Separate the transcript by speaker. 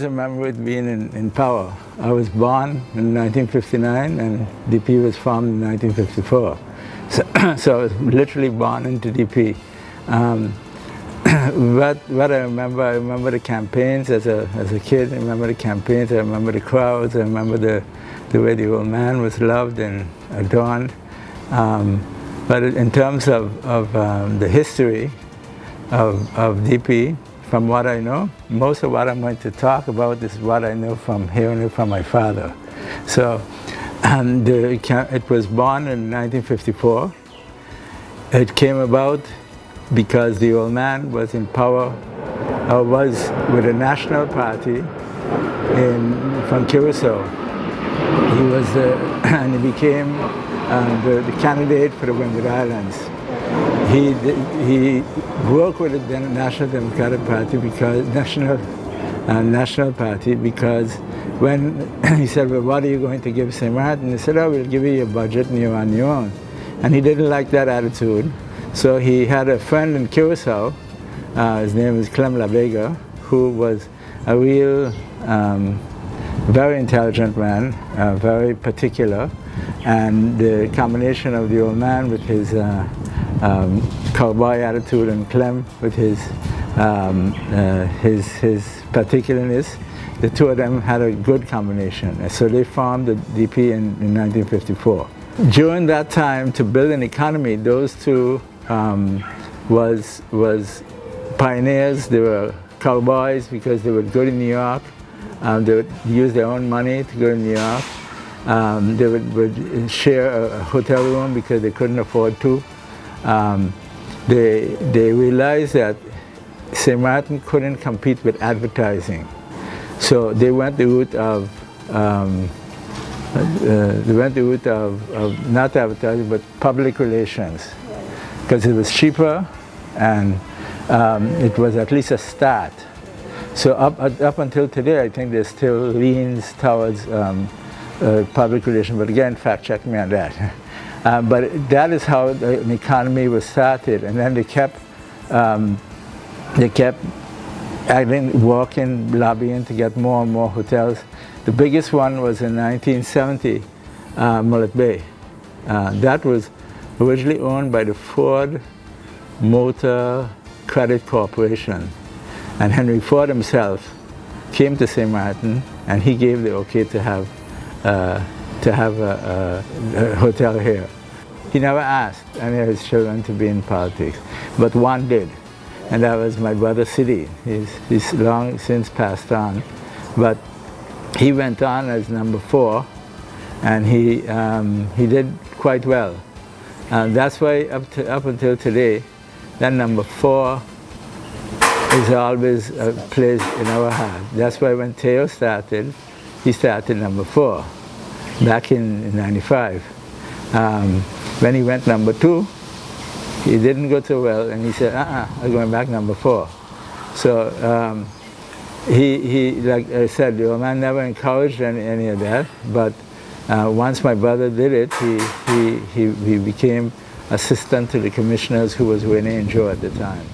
Speaker 1: remember it being in power. I was born in 1959 and DP was formed in 1954. So I was literally born into DP. What I remember the campaigns as a kid. I remember the campaigns, I remember the crowds, I remember the way the old man was loved and adorned. But in terms of the history of DP, from what I know, most of what I'm going to talk about is what I know from hearing it from my father. So it was born in 1954. It came about because the old man was in power, was with a national party from Curacao. He was and he became the candidate for the Windward Islands. He worked with the National Democratic Party because National Party because when he said, "Well, what are you going to give St. Martin?" He said, "Oh, we'll give you your budget and you're on your own." And he didn't like that attitude, so he had a friend in Curacao. His name is Clem La Vega, who was a real, very intelligent man, very particular, and the combination of the old man with his cowboy attitude and Clem with his particularness, the two of them had a good combination. And so they formed the DP in 1954. During that time, to build an economy, those two was pioneers. They were cowboys because they would go to New York. They would use their own money to go to New York. They would share a hotel room because they couldn't afford to. They realized that St. Martin couldn't compete with advertising, so they went the route of not advertising but public relations, because it was cheaper and it was at least a start. So up until today, I think there still leans towards public relations, but again, fact check me on that. But that is how an economy was started, and then they kept acting, working, lobbying to get more and more hotels. The biggest one was in 1970, Mullet Bay. That was originally owned by the Ford Motor Credit Corporation, and Henry Ford himself came to St. Martin, and he gave the okay to have a hotel here. He never asked any of his children to be in politics, but one did, and that was my brother Sidi. He's long since passed on, but he went on as number 4, and he did quite well. That's why up until today, that number 4 is always a place in our heart. That's why when Theo started, he started number 4 back in 95. When he went number 2, he didn't go too well, and he said, I'm going back number 4. So he, like I said, the old man never encouraged any of that, but once my brother did it, he became assistant to the commissioners, who was Rene and Joe at the time.